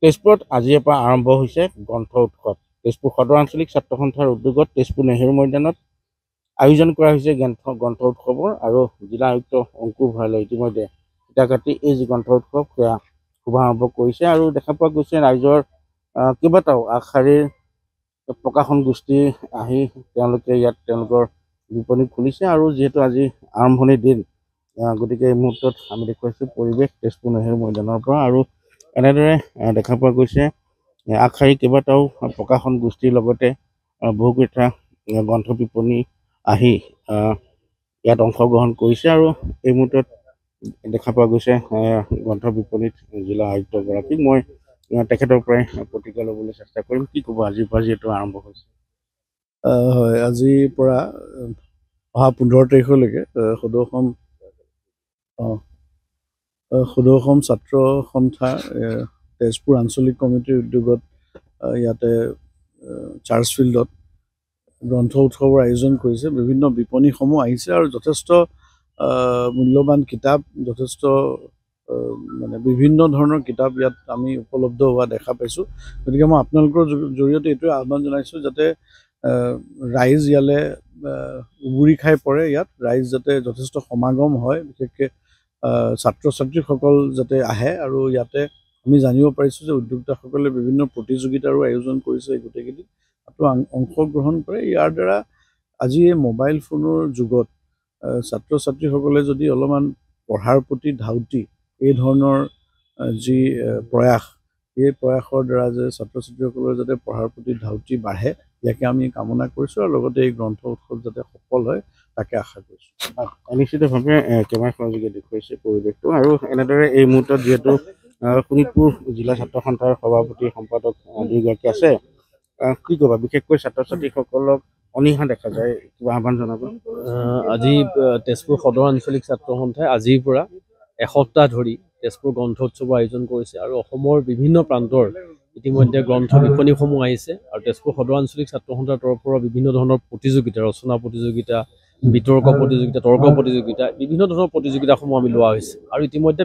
তেজপুৰত আজিৰ পৰা আৰম্ভ হৈছে গ্ৰন্থ উৎসৱ। তেজপুৰ সদৰ আঞ্চলিক ছাত্ৰ সন্থাৰ উদ্যোগত তেজপুৰ নেহেৰু ময়দানত আয়োজন কৰা হৈছে গ্ৰন্থ উৎসৱৰ আৰু জিলা আয়ুক্ত অংকুৰ ভঁৰালে ইতিমধ্যে ইটা কাটি এই যি গ্ৰন্থ উৎসৱ সেয়া শুভাৰম্ভ কৰিছে আৰু দেখা পোৱা গৈছে ৰাইজৰ কেইবাটাও আগশাৰীৰ প্ৰকাশন গোষ্ঠী আহি তেওঁলোকে ইয়াত তেওঁলোকৰ বিপণী খুলিছে আৰু যিহেতু আজি আৰম্ভণিৰ দিন গতিকে এই মুহূৰ্তত আমি দেখুৱাইছোঁ পৰিৱেশ তেজপুৰ নেহেৰু ময়দানৰ পৰা আৰু এনেদৰে দেখা পোৱা গৈছে আগশাৰী কেইবাটাও প্ৰকাশন গোষ্ঠীৰ লগতে বহুকেইটা গ্ৰন্থ বিপণী আহি ইয়াত অংশগ্ৰহণ কৰিছে আৰু এই মুহূৰ্তত দেখা পোৱা গৈছে গ্ৰন্থ বিপণীত জিলা আয়ুক্তগৰাকীক মই তেখেতৰ পৰাই প্ৰতিক্ৰিয়া ল'বলৈ চেষ্টা কৰিম। কি ক'ব আজিৰ পৰা যিহেতু আৰম্ভ হৈছে? হয়, আজিৰ পৰা অহা 15 তাৰিখলৈকে সদৌ অসম ছাত্ৰ সন্থা তেজপুৰ আঞ্চলিক কমিটিৰ উদ্যোগত ইয়াতে চাৰ্চ ফিল্ডত গ্ৰন্থ উৎসৱৰ আয়োজন কৰিছে। বিভিন্ন বিপণীসমূহ আহিছে আৰু যথেষ্ট মূল্যৱান কিতাপ, যথেষ্ট মানে বিভিন্ন ধৰণৰ কিতাপ ইয়াত আমি উপলব্ধ হোৱা দেখা পাইছোঁ। গতিকে মই আপোনালোকৰ জৰিয়তে এইটোৱে আহ্বান জনাইছোঁ যাতে ৰাইজ ইয়ালৈ উবুৰি খাই পৰে, ইয়াত ৰাইজ যাতে যথেষ্ট সমাগম হয়, বিশেষকৈ ছাত্ৰ ছাত্ৰীসকল যাতে আহে আৰু ইয়াতে আমি জানিব পাৰিছোঁ যে উদ্যোক্তাসকলে বিভিন্ন প্ৰতিযোগিতাৰো আয়োজন কৰিছে এই গোটেইকেইদিন তাতো অংশগ্ৰহণ কৰে। ইয়াৰ দ্বাৰা আজি এই মোবাইল ফোনৰ যুগত ছাত্ৰ ছাত্ৰীসকলে যদি অলপমান পঢ়াৰ প্ৰতি ধাউতি এই ধৰণৰ যি প্ৰয়াস, এই প্ৰয়াসৰ দ্বাৰা যে ছাত্ৰ ছাত্ৰীসকলৰ যাতে পঢ়াৰ প্ৰতি ধাউতি বাঢ়ে ইয়াকে আমি কামনা কৰিছোঁ আৰু লগতে এই গ্ৰন্থ উৎসৱ যাতে সফল হয় তাকে আশা কৰিছোঁ। নিশ্চিতভাৱে কেমেৰাখনৰ যোগে দেখুৱাইছে পৰিৱেশটো আৰু এনেদৰে এই মুহূৰ্তত যিহেতু শোণিতপুৰ জিলা ছাত্ৰ সন্থাৰ সভাপতি সম্পাদক দুয়োগৰাকী আছে, কি ক'বা বিশেষকৈ ছাত্ৰ ছাত্ৰীসকলক অনীহা দেখা যায়, কিবা আহ্বান জনাব? আজি তেজপুৰ সদৰ আঞ্চলিক ছাত্ৰ সন্থাই আজিৰ পৰা এসপ্তাহ ধৰি তেজপুৰ গ্ৰন্থ উৎসৱৰ আয়োজন কৰিছে আৰু অসমৰ বিভিন্ন প্ৰান্তৰ ইতিমধ্যে গ্ৰন্থ বিপণীসমূহ আহিছে আৰু তেজপুৰ সদৰ আঞ্চলিক ছাত্ৰ সন্থাৰ তৰফৰ পৰা বিভিন্ন ধৰণৰ প্ৰতিযোগিতা, ৰচনা প্ৰতিযোগিতা, বিতৰ্ক প্ৰতিযোগিতা, তৰ্ক প্ৰতিযোগিতা, বিভিন্ন ধৰণৰ প্ৰতিযোগিতাসমূহ আমি লোৱা হৈছে আৰু ইতিমধ্যে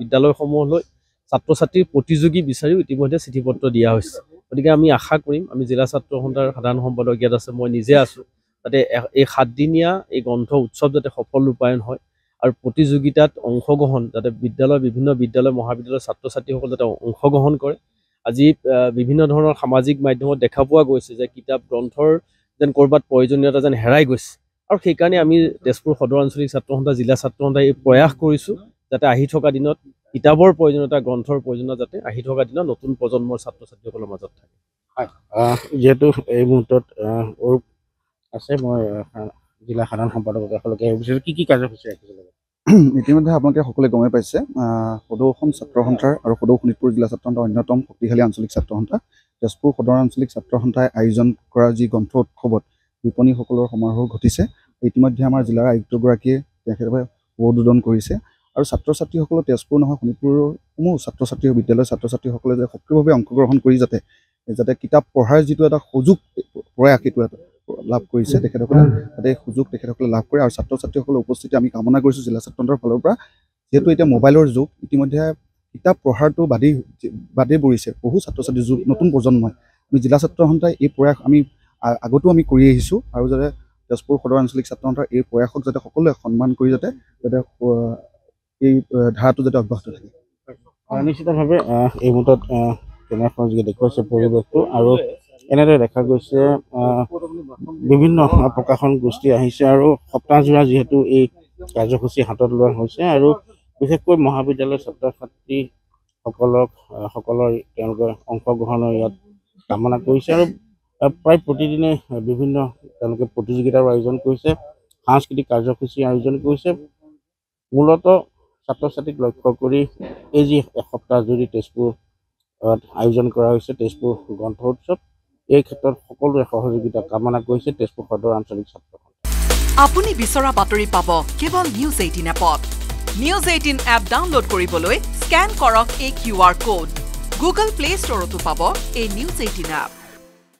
বিদ্যালয়সমূহলৈ ছাত্ৰ ছাত্ৰীৰ প্ৰতিযোগী বিচাৰিও ইতিমধ্যে চিঠি পত্ৰ দিয়া হৈছে। গতিকে আমি আশা কৰিম, আমি জিলা ছাত্ৰ সন্থাৰ সাধাৰণ সম্পাদক ইয়াত আছে, মই নিজে আছোঁ, যাতে এই 7 দিনীয়া এই গ্ৰন্থ উৎসৱ যাতে সফল ৰূপায়ণ হয় আৰু প্ৰতিযোগিতাত অংশগ্ৰহণ যাতে বিভিন্ন বিদ্যালয় মহাবিদ্যালয়ৰ ছাত্ৰ ছাত্ৰীসকল যাতে অংশগ্ৰহণ কৰে। আজি বিভিন্ন ধৰণৰ সামাজিক মাধ্যমত দেখা পোৱা গৈছে যে কিতাপ গ্ৰন্থৰ যেন ক'ৰবাত প্ৰয়োজনীয়তা যেন হেৰাই গৈছে আৰু সেইকাৰণে আমি তেজপুৰ সদৰ আঞ্চলিক ছাত্ৰ সন্থা, জিলা ছাত্ৰ সন্থাই এই প্ৰয়াস কৰিছোঁ যাতে আহি থকা দিনত কিতাপৰ প্ৰয়োজনীয়তা, গ্ৰন্থৰ প্ৰয়োজনীয়তা যাতে আহি থকা দিনত নতুন প্ৰজন্মৰ ছাত্ৰ ছাত্ৰীসকলৰ মাজত থাকে। যিহেতু এই মুহূৰ্তত আছে, মই জিলা সাধাৰণ সম্পাদক একেলগে বিচাৰিছোঁ কি কাৰ্যসূচী ৰাখিছে? ইতিমধ্যে আপোনালোকে সকলোৱে গমেই পাইছে, সদৌ অসম ছাত্ৰ সন্থাৰ আৰু সদৌ শোণিতপুৰ জিলা ছাত্ৰ সন্থাৰ অন্যতম শক্তিশালী আঞ্চলিক ছাত্ৰ সন্থা তেজপুৰ সদৰ আঞ্চলিক ছাত্ৰ সন্থাই আয়োজন কৰা যি গ্ৰন্থ উৎসৱত বিপণীসকলৰ সমাৰোহ ঘটিছে, ইতিমধ্যে আমাৰ জিলাৰ আয়ুক্তগৰাকীয়ে তেখেতে উদ্বোধন কৰিছে আৰু ছাত্ৰ ছাত্ৰীসকলৰ তেজপুৰ নহয় শোণিতপুৰৰ সমূহ ছাত্ৰ ছাত্ৰী বিদ্যালয়ৰ ছাত্ৰ ছাত্ৰীসকলে যে সক্ৰিয়ভাৱে অংশগ্ৰহণ কৰি যাতে কিতাপ পঢ়াৰ যিটো এটা সুযোগ প্ৰয়াস সেইটো এটা লাভ কৰিছে তেখেতসকলে, যাতে সুযোগ তেখেতসকলে লাভ কৰে আৰু ছাত্ৰ ছাত্ৰীসকলৰ উপস্থিতি আমি কামনা কৰিছোঁ জিলা ছাত্ৰ সন্থাৰ ফালৰ পৰা। যিহেতু এতিয়া মোবাইলৰ যুগ, ইতিমধ্যে কিতাপ পঢ়াৰটো বাদেই পৰিছে বহু ছাত্ৰ ছাত্ৰী যুগ নতুন প্ৰজন্মই, আমি জিলা ছাত্ৰ সন্থাই এই প্ৰয়াস আমি আগতো আমি কৰি আহিছোঁ আৰু যাতে তেজপুৰ সদৰ আঞ্চলিক ছাত্ৰ সন্থাৰ এই প্ৰয়াসক যাতে সকলোৱে সন্মান কৰি যাতে এই ধাৰাটো যাতে অব্যাহত থাকে। নিশ্চিতভাৱে এই মুহূৰ্তত কেমেৰাখনৰ যোগে দেখুৱাইছে পৰিৱেশটো আৰু এনেদৰে দেখা গৈছে বিভিন্ন প্ৰকাশন গোষ্ঠী আহিছে আৰু সপ্তাহজোৰা যিহেতু এই কাৰ্যসূচী হাতত লোৱা হৈছে আৰু বিশেষকৈ মহাবিদ্যালয়ৰ ছাত্ৰ ছাত্ৰীসকলৰ তেওঁলোকে অংশগ্ৰহণৰ ইয়াত কামনা কৰিছে আৰু প্ৰায় প্ৰতিদিনে বিভিন্ন তেওঁলোকে প্ৰতিযোগিতাৰ আয়োজন কৰিছে, সাংস্কৃতিক কাৰ্যসূচী আয়োজন কৰিছে। মূলতঃ ছাত্ৰ ছাত্ৰীক লক্ষ্য কৰি এই যি এসপ্তাহ জুৰি তেজপুৰত আয়োজন কৰা হৈছে তেজপুৰ গ্ৰন্থ উৎসৱ, এই ক্ষেত্ৰত সকলোৰে সহযোগিতা কামনা কৰিছে তেজপুৰ সদৰ আঞ্চলিক ছাত্ৰ সন্থা। আপুনি বিচৰা বাতৰি পাব কেৱল নিউজ 18 এপত। নিউজ 18 এপ ডাউনলোড কৰিবলৈ স্কেন কৰক এই QR কোড। গুগল প্লে ষ্টৰতো পাব এই নিউজ 18 এপ।